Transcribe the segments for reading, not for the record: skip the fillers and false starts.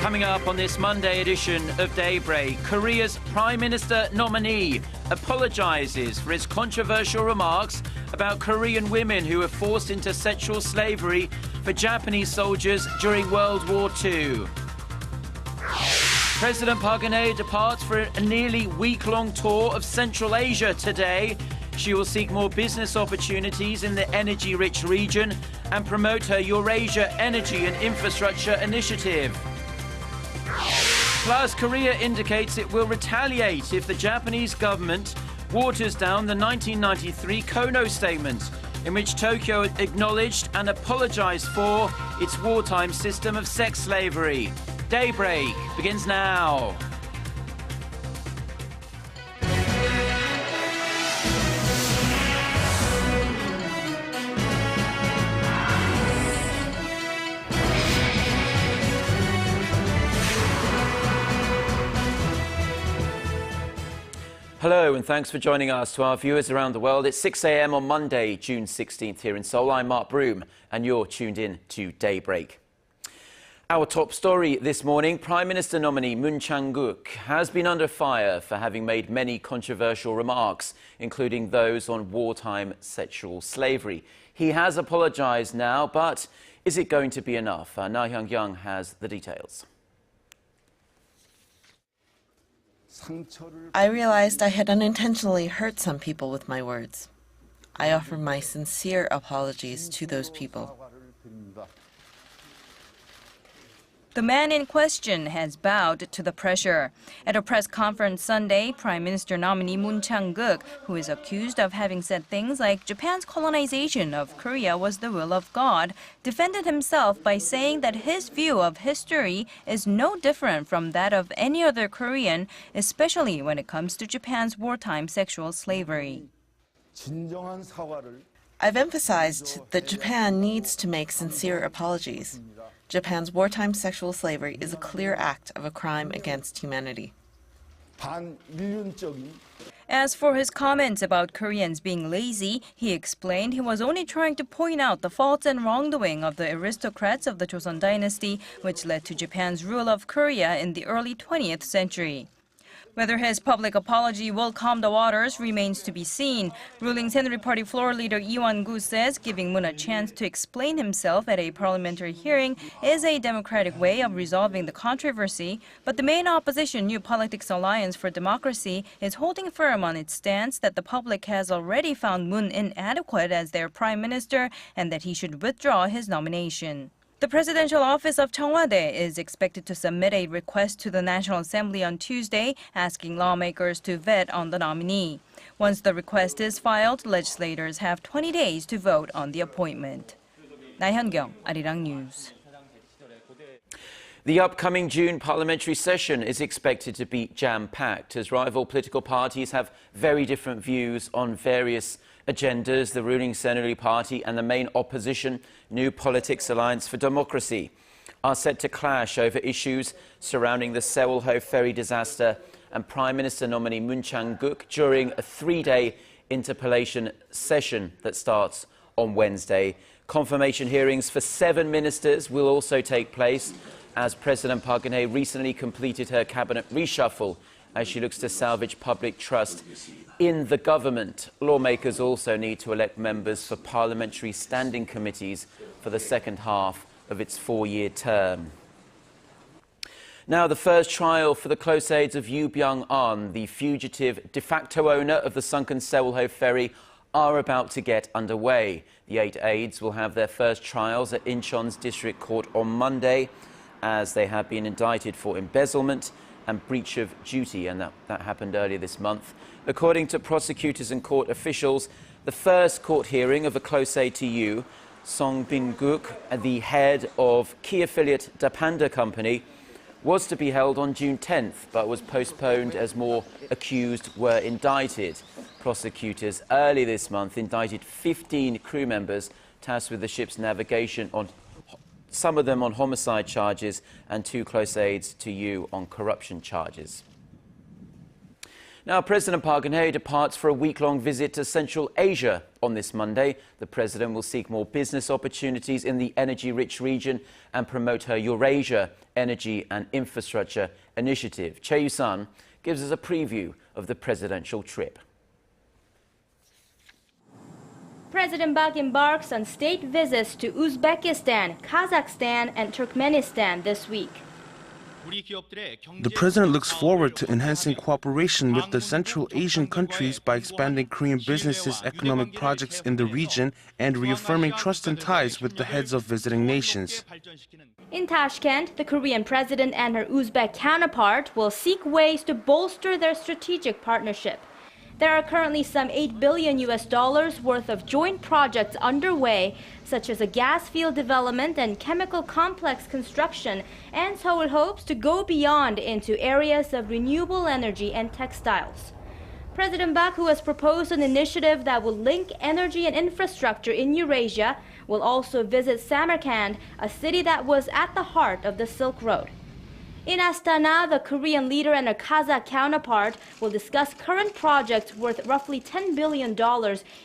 Coming up on this Monday edition of Daybreak, Korea's Prime Minister nominee apologizes for his controversial remarks about Korean women who were forced into sexual slavery for Japanese soldiers during World War II. President Park Geun-hye departs for a nearly week-long tour of Central Asia today. She will seek more business opportunities in the energy-rich region and promote her Eurasia Energy and Infrastructure Initiative. Plus, Korea indicates it will retaliate if the Japanese government waters down the 1993 Kono Statement, in which Tokyo acknowledged and apologized for its wartime system of sex slavery. Daybreak begins now. Hello and thanks for joining us. To our viewers around the world, it's 6 a.m. on Monday, June 16th here in Seoul. I'm Mark Broom and you're tuned in to Daybreak. Our top story this morning, Prime Minister nominee Moon Chang-geuk has been under fire for having made many controversial remarks, including those on wartime sexual slavery. He has apologized now, but is it going to be enough? Laah Hyun-kyung has the details. I realized I had unintentionally hurt some people with my words. I offer my sincere apologies to those people. The man in question has bowed to the pressure. At a press conference Sunday, Prime Minister nominee Moon Chang-geuk, who is accused of having said things like Japan's colonization of Korea was the will of God, defended himself by saying that his view of history is no different from that of any other Korean, especially when it comes to Japan's wartime sexual slavery. I've emphasized that Japan needs to make sincere apologies. Japan's wartime sexual slavery is a clear act of a crime against humanity. As for his comments about Koreans being lazy, he explained he was only trying to point out the faults and wrongdoing of the aristocrats of the Joseon dynasty, which led to Japan's rule of Korea in the early 20th century. Whether his public apology will calm the waters remains to be seen. Ruling Saenuri Party floor leader Lee Won-gu says giving Moon a chance to explain himself at a parliamentary hearing is a democratic way of resolving the controversy, but the main opposition New Politics Alliance for Democracy is holding firm on its stance that the public has already found Moon inadequate as their prime minister and that he should withdraw his nomination. The presidential office of Cheongwade is expected to submit a request to the National Assembly on Tuesday, asking lawmakers to vet on the nominee. Once the request is filed, legislators have 20 days to vote on the appointment. Laah Hyun-kyung, Arirang News. The upcoming June parliamentary session is expected to be jam-packed as rival political parties have very different views on various agendas. The ruling Saenuri Party and the main opposition, New Politics Alliance for Democracy, are set to clash over issues surrounding the Sewol-ho ferry disaster and Prime Minister nominee Moon Chang-geuk during a three-day interpellation session that starts on Wednesday. Confirmation hearings for 7 ministers will also take place as President Park Geun-hye recently completed her cabinet reshuffle as she looks to salvage public trust in the government. Lawmakers also need to elect members for parliamentary standing committees for the second half of its 4-year term. Now, the first trial for the close aides of Yoo Byung-eun, the fugitive de facto owner of the sunken Sewol-ho ferry, are about to get underway. The 8 aides will have their first trials at Incheon's district court on Monday, as they have been indicted for embezzlement and breach of duty, and that happened earlier this month. According to prosecutors and court officials, the first court hearing of a close aide to Yoo, Song Bin-guk, the head of key affiliate Dapanda Company, was to be held on June 10th, but was postponed as more accused were indicted. Prosecutors early this month indicted 15 crew members tasked with the ship's navigation, on some of them on homicide charges, and 2 close aides to Yoo on corruption charges. Now, President Park Geun-hye departs for a week-long visit to Central Asia on this Monday. The president will seek more business opportunities in the energy-rich region and promote her Eurasia Energy and Infrastructure Initiative. Choi Yu-sun gives us a preview of the presidential trip. President Park embarks on state visits to Uzbekistan, Kazakhstan, and Turkmenistan this week. The president looks forward to enhancing cooperation with the Central Asian countries by expanding Korean businesses' economic projects in the region and reaffirming trust and ties with the heads of visiting nations. In Tashkent, the Korean president and her Uzbek counterpart will seek ways to bolster their strategic partnership. There are currently some $8 billion worth of joint projects underway, such as a gas field development and chemical complex construction, and Seoul hopes to go beyond into areas of renewable energy and textiles. President Park, who has proposed an initiative that will link energy and infrastructure in Eurasia, will also visit Samarkand, a city that was at the heart of the Silk Road. In Astana, the Korean leader and her Kazakh counterpart will discuss current projects worth roughly $10 billion,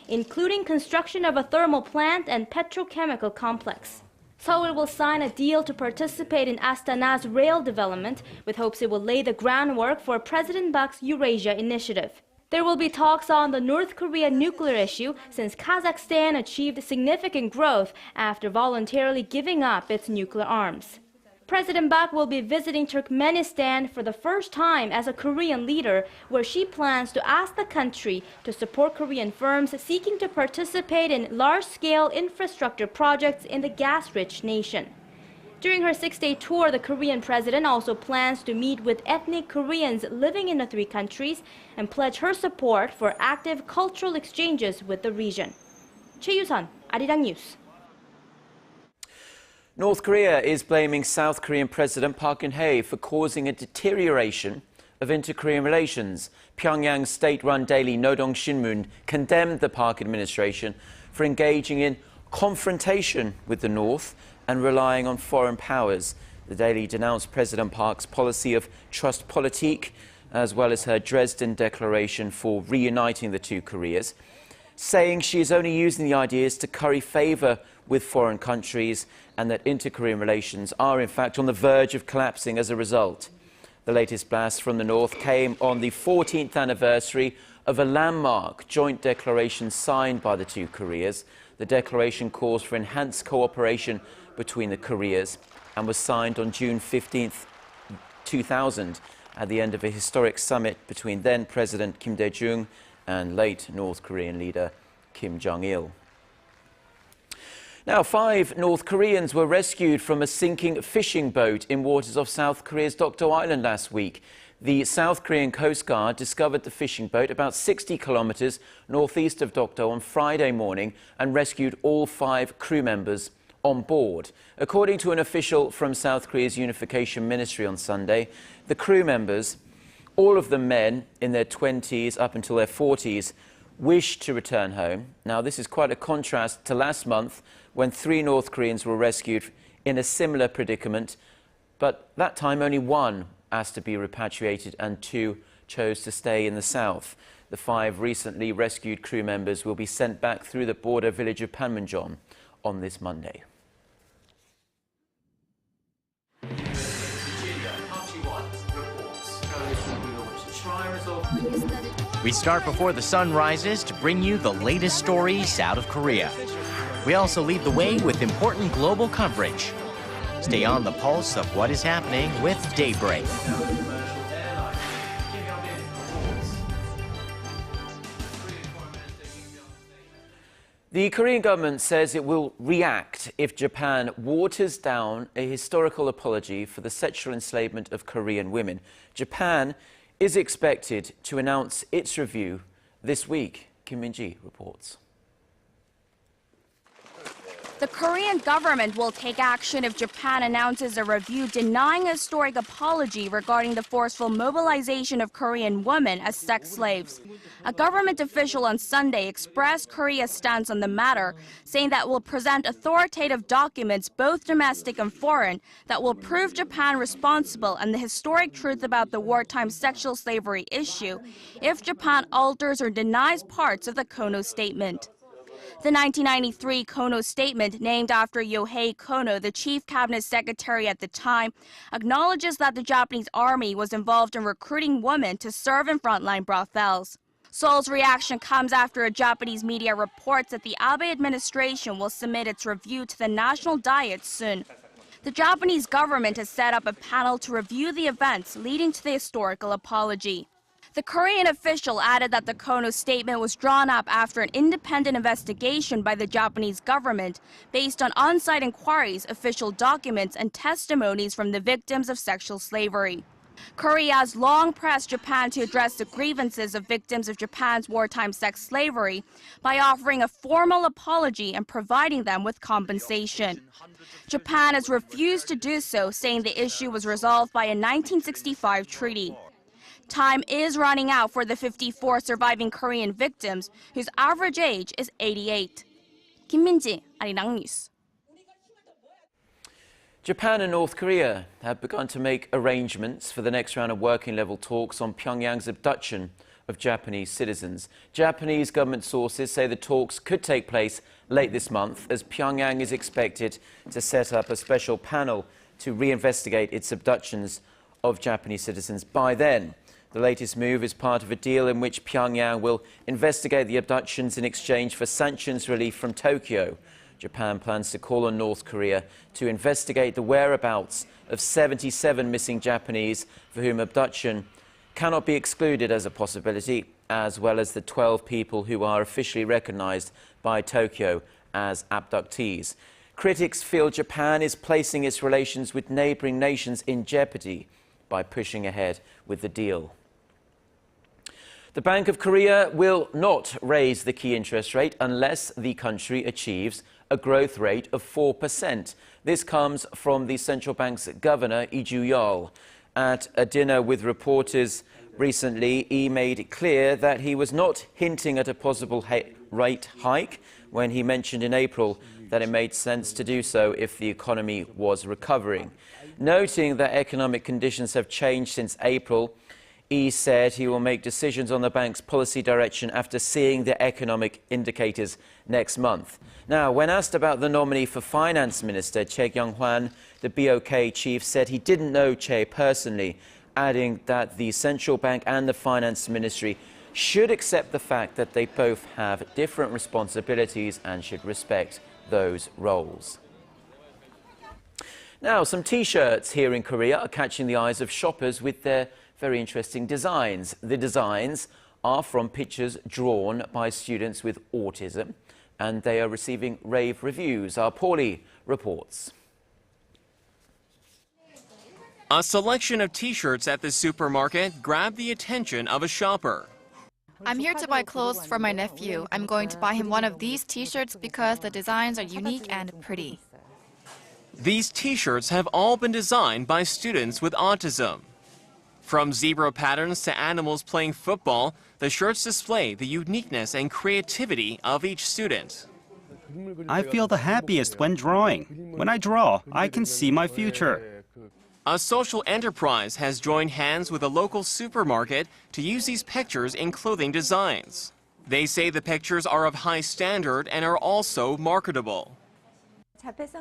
including construction of a thermal plant and petrochemical complex. Seoul will sign a deal to participate in Astana's rail development, with hopes it will lay the groundwork for President Park's Eurasia initiative. There will be talks on the North Korean nuclear issue, since Kazakhstan achieved significant growth after voluntarily giving up its nuclear arms. President Park will be visiting Turkmenistan for the first time as a Korean leader, where she plans to ask the country to support Korean firms seeking to participate in large-scale infrastructure projects in the gas-rich nation. During her 6-day tour, the Korean president also plans to meet with ethnic Koreans living in the three countries and pledge her support for active cultural exchanges with the region. Choi Yu-sun, Arirang News. North Korea is blaming South Korean President Park Geun-hye for causing a deterioration of inter-Korean relations. Pyongyang's state-run daily Nodong Shinmun condemned the Park administration for engaging in confrontation with the North and relying on foreign powers. The daily denounced President Park's policy of trust politique, as well as her Dresden Declaration for reuniting the two Koreas, saying she is only using the ideas to curry favor with foreign countries and that inter-Korean relations are in fact on the verge of collapsing as a result. The latest blast from the North came on the 14th anniversary of a landmark joint declaration signed by the two Koreas. The declaration calls for enhanced cooperation between the Koreas and was signed on June 15, 2000, at the end of a historic summit between then President Kim Dae-jung and late North Korean leader Kim Jong-il. Now, 5 North Koreans were rescued from a sinking fishing boat in waters off South Korea's Dokdo Island last week. The South Korean Coast Guard discovered the fishing boat about 60 kilometers northeast of Dokdo on Friday morning and rescued all 5 crew members on board. According to an official from South Korea's Unification Ministry on Sunday, the crew members, all of them men in their 20s up until their 40s, wished to return home. Now, this is quite a contrast to last month when 3 North Koreans were rescued in a similar predicament, but that time only 1 asked to be repatriated and 2 chose to stay in the south. The 5 recently rescued crew members will be sent back through the border village of Panmunjom on this Monday. We start before the sun rises to bring you the latest stories out of Korea. We also lead the way with important global coverage. Stay on the pulse of what is happening with Daybreak. The Korean government says it will react if Japan waters down a historical apology for the sexual enslavement of Korean women. Japan is expected to announce its review this week. Kim Min-ji reports. The Korean government will take action if Japan announces a review denying a historic apology regarding the forceful mobilization of Korean women as sex slaves. A government official on Sunday expressed Korea's stance on the matter, saying that it will present authoritative documents, both domestic and foreign, that will prove Japan responsible and the historic truth about the wartime sexual slavery issue if Japan alters or denies parts of the Kono Statement. The 1993 Kono Statement, named after Yohei Kono, the chief cabinet secretary at the time, acknowledges that the Japanese army was involved in recruiting women to serve in frontline brothels. Seoul's reaction comes after a Japanese media reports that the Abe administration will submit its review to the National Diet soon. The Japanese government has set up a panel to review the events leading to the historical apology. The Korean official added that the Kono Statement was drawn up after an independent investigation by the Japanese government based on on-site inquiries, official documents, and testimonies from the victims of sexual slavery. Korea has long pressed Japan to address the grievances of victims of Japan's wartime sex slavery by offering a formal apology and providing them with compensation. Japan has refused to do so, saying the issue was resolved by a 1965 treaty. Time is running out for the 54 surviving Korean victims, whose average age is 88. 김민지, Arirang News. Japan and North Korea have begun to make arrangements for the next round of working-level talks on Pyongyang's abduction of Japanese citizens. Japanese government sources say the talks could take place late this month, as Pyongyang is expected to set up a special panel to reinvestigate its abductions of Japanese citizens by then. The latest move is part of a deal in which Pyongyang will investigate the abductions in exchange for sanctions relief from Tokyo. Japan plans to call on North Korea to investigate the whereabouts of 77 missing Japanese for whom abduction cannot be excluded as a possibility, as well as the 12 people who are officially recognized by Tokyo as abductees. Critics feel Japan is placing its relations with neighboring nations in jeopardy by pushing ahead with the deal. The Bank of Korea will not raise the key interest rate unless the country achieves a growth rate of 4%. This comes from the central bank's governor, Lee Ju-yeol. At a dinner with reporters recently, Lee made it clear that he was not hinting at a possible rate hike when he mentioned in April that it made sense to do so if the economy was recovering. Noting that economic conditions have changed since April, Lee said he will make decisions on the bank's policy direction after seeing the economic indicators next month. Now, when asked about the nominee for Finance Minister, Choi Kyung-hwan, the BOK chief said he didn't know Choi personally, adding that the central bank and the finance ministry should accept the fact that they both have different responsibilities and should respect those roles. Now, some T-shirts here in Korea are catching the eyes of shoppers with their very interesting designs. The designs are from pictures drawn by students with autism, and they are receiving rave reviews. Our Paulie reports. A selection of T-shirts at the supermarket grabbed the attention of a shopper. I'm here to buy clothes for my nephew. I'm going to buy him one of these T-shirts because the designs are unique and pretty. These T-shirts have all been designed by students with autism. From zebra patterns to animals playing football, the shirts display the uniqueness and creativity of each student. I feel the happiest when drawing. When I draw, I can see my future. A social enterprise has joined hands with a local supermarket to use these pictures in clothing designs. They say the pictures are of high standard and are also marketable.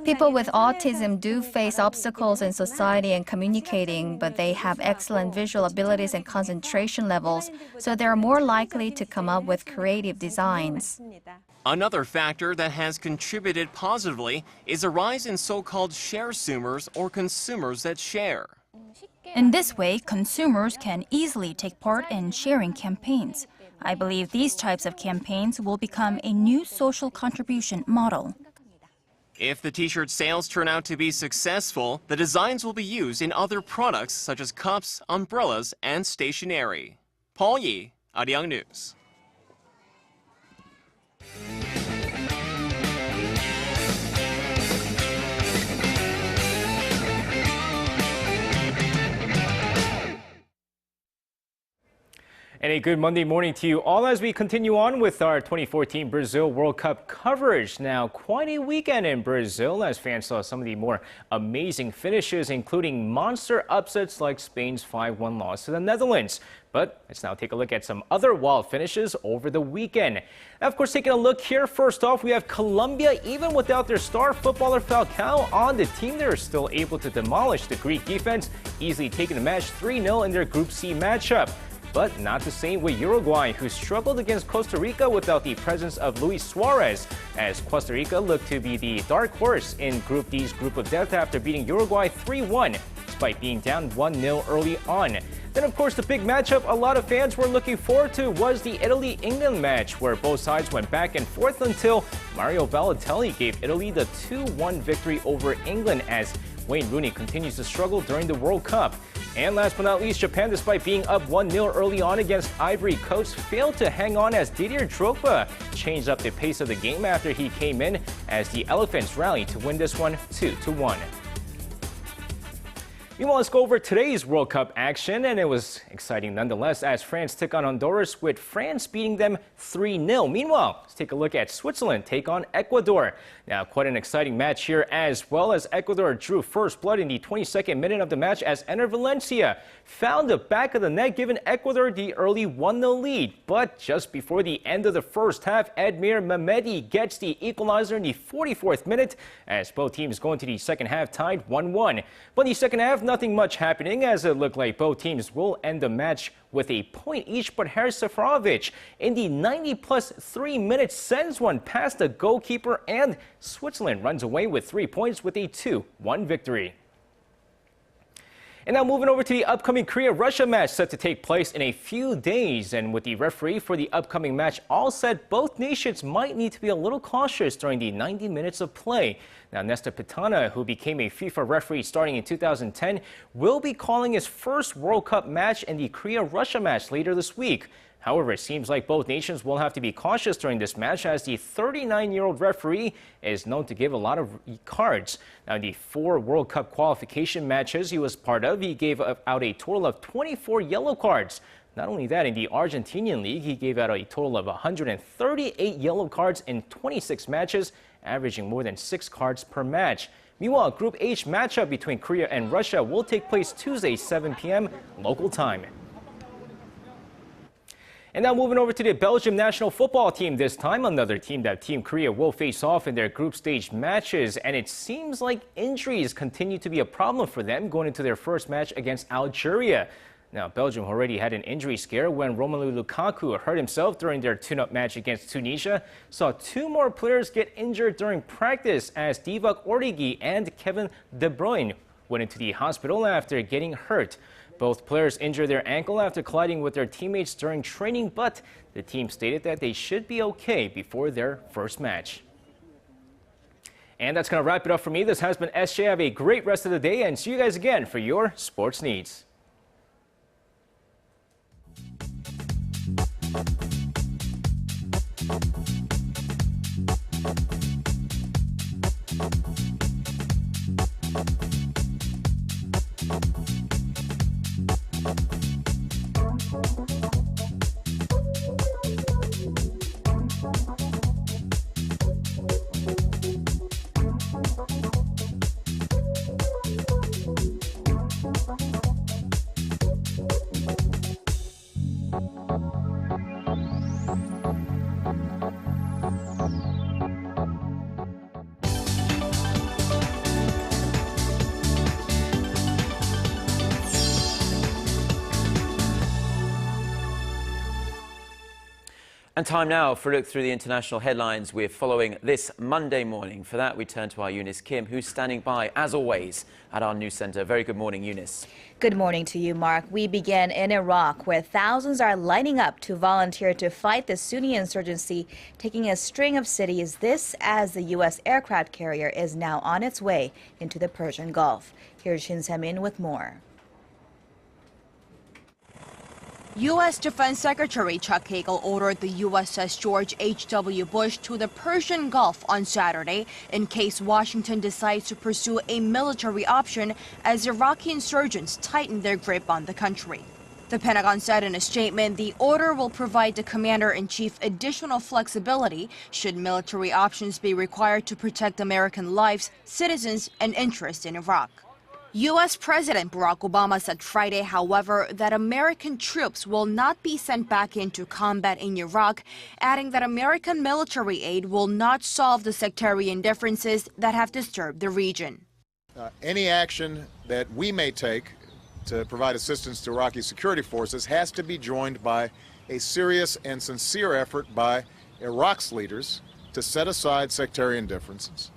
People with autism do face obstacles in society and communicating, but they have excellent visual abilities and concentration levels, so they are more likely to come up with creative designs. Another factor that has contributed positively is a rise in so-called share-sumers, or consumers that share. In this way, consumers can easily take part in sharing campaigns. I believe these types of campaigns will become a new social contribution model. If the T-shirt sales turn out to be successful, the designs will be used in other products such as cups, umbrellas, and stationery. Paul Yi, Arirang News. And a good Monday morning to you all as we continue on with our 2014 Brazil World Cup coverage. Now, quite a weekend in Brazil as fans saw some of the more amazing finishes, including monster upsets like Spain's 5-1 loss to the Netherlands. But let's now take a look at some other wild finishes over the weekend. Now, of course, taking a look here, first off, we have Colombia. Even without their star footballer Falcao on the team, they're still able to demolish the Greek defense, easily taking the match 3-0 in their Group C matchup. But not the same with Uruguay, who struggled against Costa Rica without the presence of Luis Suarez, as Costa Rica looked to be the dark horse in Group D's group of death after beating Uruguay 3-1, despite being down 1-0 early on. Then, of course, the big matchup a lot of fans were looking forward to was the Italy-England match, where both sides went back and forth until Mario Balotelli gave Italy the 2-1 victory over England as Wayne Rooney continues to struggle during the World Cup. And last but not least, Japan, despite being up 1-0 early on against Ivory Coast, failed to hang on as Didier Drogba changed up the pace of the game after he came in as the Elephants rallied to win this one 2-1. Meanwhile, let's go over today's World Cup action, and it was exciting nonetheless as France took on Honduras, with France beating them 3-0. Meanwhile, let's take a look at Switzerland take on Ecuador. Now, quite an exciting match here as well, as Ecuador drew first blood in the 22nd minute of the match as Ener Valencia found the back of the net, giving Ecuador the early 1-0 lead. But just before the end of the first half, Edmir Mehmedi gets the equalizer in the 44th minute as both teams go into the second half tied 1-1. But in the second half, nothing much happening, as it looked like both teams will end the match with a point each, but Haris Seferovic in the 90+ 3 minutes sends one past the goalkeeper, and Switzerland runs away with 3 points with a 2-1 victory. And now moving over to the upcoming Korea-Russia match set to take place in a few days. And with the referee for the upcoming match all set, both nations might need to be a little cautious during the 90 minutes of play. Now, Nesta Pitana, who became a FIFA referee starting in 2010, will be calling his first World Cup match in the Korea-Russia match later this week. However, it seems like both nations will have to be cautious during this match, as the 39-year-old referee is known to give a lot of cards. Now, in the 4 World Cup qualification matches he was part of, he gave out a total of 24 yellow cards. Not only that, in the Argentinian League, he gave out a total of 138 yellow cards in 26 matches, averaging more than 6 cards per match. Meanwhile, Group H matchup between Korea and Russia will take place Tuesday, 7 p.m. local time. And now moving over to the Belgium national football team, this time another team that Team Korea will face off in their group stage matches. And it seems like injuries continue to be a problem for them going into their first match against Algeria. Now, Belgium already had an injury scare when Romelu Lukaku hurt himself during their tune-up match against Tunisia. Saw 2 more players get injured during practice as Divock Origi and Kevin De Bruyne went into the hospital after getting hurt. Both players injured their ankle after colliding with their teammates during training, but the team stated that they should be okay before their first match. And that's going to wrap it up for me. This has been SJ. Have a great rest of the day, and see you guys again for your sports needs. And time now for a look through the international headlines we're following this Monday morning. For that, we turn to our Eunice Kim, who's standing by, as always, at our news center. Very good morning, Eunice. Good morning to you, Mark. We begin in Iraq, where thousands are lining up to volunteer to fight the Sunni insurgency, taking a string of cities. This as the U.S. aircraft carrier is now on its way into the Persian Gulf. Here's Shin Se-min with more. U.S. Defense Secretary Chuck Hagel ordered the USS George H.W. Bush to the Persian Gulf on Saturday in case Washington decides to pursue a military option as Iraqi insurgents tighten their grip on the country. The Pentagon said in a statement the order will provide the commander-in-chief additional flexibility should military options be required to protect American lives, citizens, and interests in Iraq. U.S. President Barack Obama said Friday, however, that American troops will not be sent back into combat in Iraq, adding that American military aid will not solve the sectarian differences that have disturbed the region. Any action that we may take to provide assistance to Iraqi security forces has to be joined by a serious and sincere effort by Iraq's leaders to set aside sectarian differences,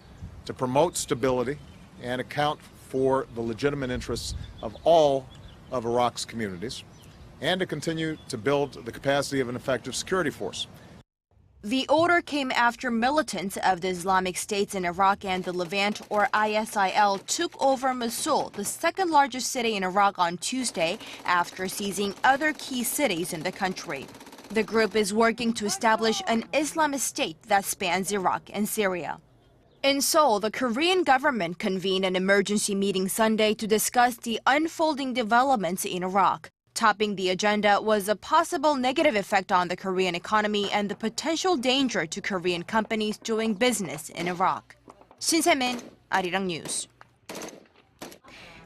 to promote stability, and account for the legitimate interests of all of Iraq's communities, and to continue to build the capacity of an effective security force. The order came after militants of the Islamic States in Iraq and the Levant, or ISIL, took over Mosul, the second largest city in Iraq, on Tuesday after seizing other key cities in the country. The group is working to establish an Islamist state that spans Iraq and Syria. In Seoul, the Korean government convened an emergency meeting Sunday to discuss the unfolding developments in Iraq. Topping the agenda was a possible negative effect on the Korean economy and the potential danger to Korean companies doing business in Iraq. Shin Se-min, Arirang News.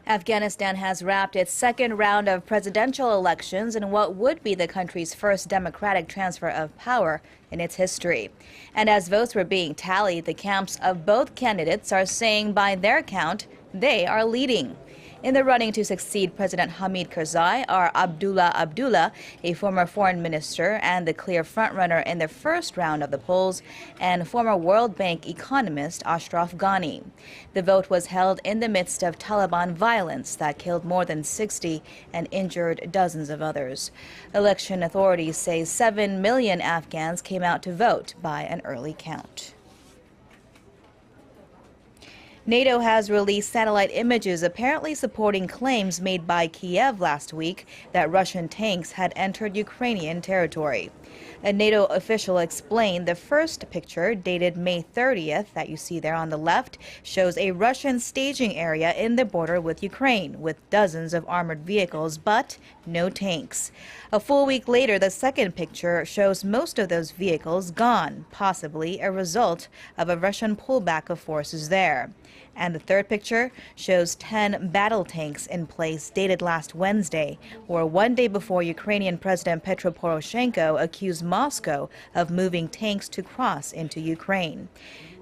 Afghanistan has wrapped its second round of presidential elections in what would be the country's first democratic transfer of power in its history. And as votes were being tallied, the camps of both candidates are saying by their count, they are leading. In the running to succeed President Hamid Karzai are Abdullah Abdullah, a former foreign minister and the clear frontrunner in the first round of the polls, and former World Bank economist Ashraf Ghani. The vote was held in the midst of Taliban violence that killed more than 60 and injured dozens of others. Election authorities say 7 million Afghans came out to vote by an early count. NATO has released satellite images apparently supporting claims made by Kiev last week that Russian tanks had entered Ukrainian territory. A NATO official explained the first picture, dated May 30th, that you see there on the left, shows a Russian staging area in the border with Ukraine, with dozens of armored vehicles, but no tanks. A full week later, the second picture shows most of those vehicles gone, possibly a result of a Russian pullback of forces there. And the third picture shows 10 battle tanks in place, dated last Wednesday, or one day before Ukrainian President Petro Poroshenko accused Moscow of moving tanks to cross into Ukraine.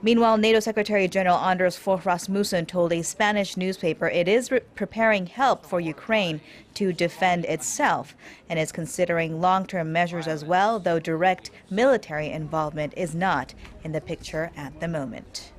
Meanwhile, NATO Secretary General Anders Fogh Rasmussen told a Spanish newspaper it is preparing help for Ukraine to defend itself and is considering long-term measures as well, though direct military involvement is not in the picture at the moment.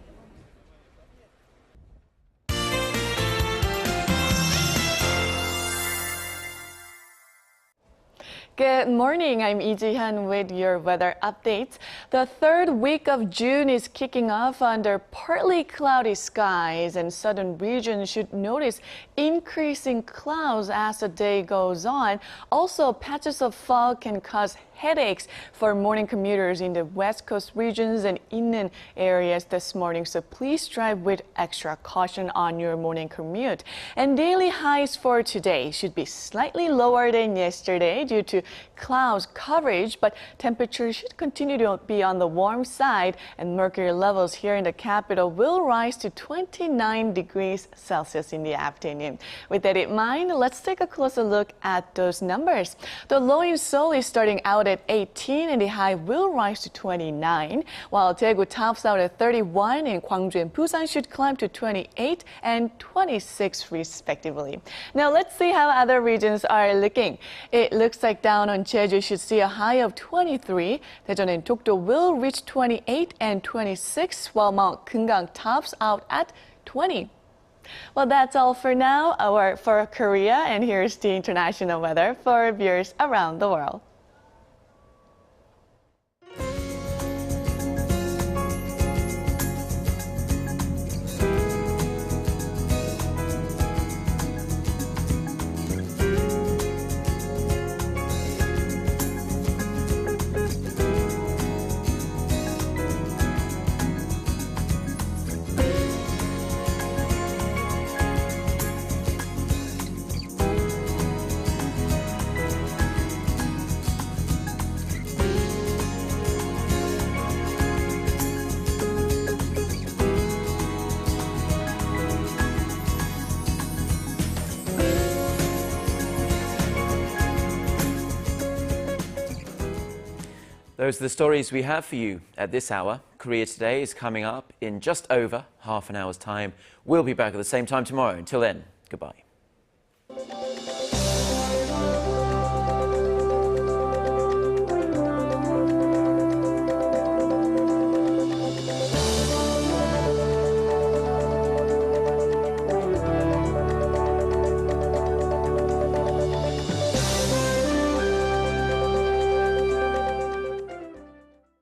Good morning, I'm Lee Ji-hyun with your weather updates. The third week of June is kicking off under partly cloudy skies, and southern regions should notice increasing clouds as the day goes on. Also, patches of fog can cause headaches for morning commuters in the West Coast regions and inland areas this morning, so please drive with extra caution on your morning commute. And daily highs for today should be slightly lower than yesterday due to clouds coverage, but temperatures should continue to be on the warm side, and mercury levels here in the capital will rise to 29 degrees Celsius in the afternoon. With that in mind, let's take a closer look at those numbers. The low in Seoul is starting out at 18 and the high will rise to 29, while Daegu tops out at 31 and Gwangju and Busan should climb to 28 and 26 respectively. Now let's see how other regions are looking. It looks like down on Jeju should see a high of 23. Daejeon and Dokdo will reach 28 and 26, while Mount Kumgang tops out at 20. Well, that's all for now for Korea, and here's the international weather for viewers around the world. Those are the stories we have for you at this hour. Korea Today is coming up in just over half an hour's time. We'll be back at the same time tomorrow. Until then, goodbye.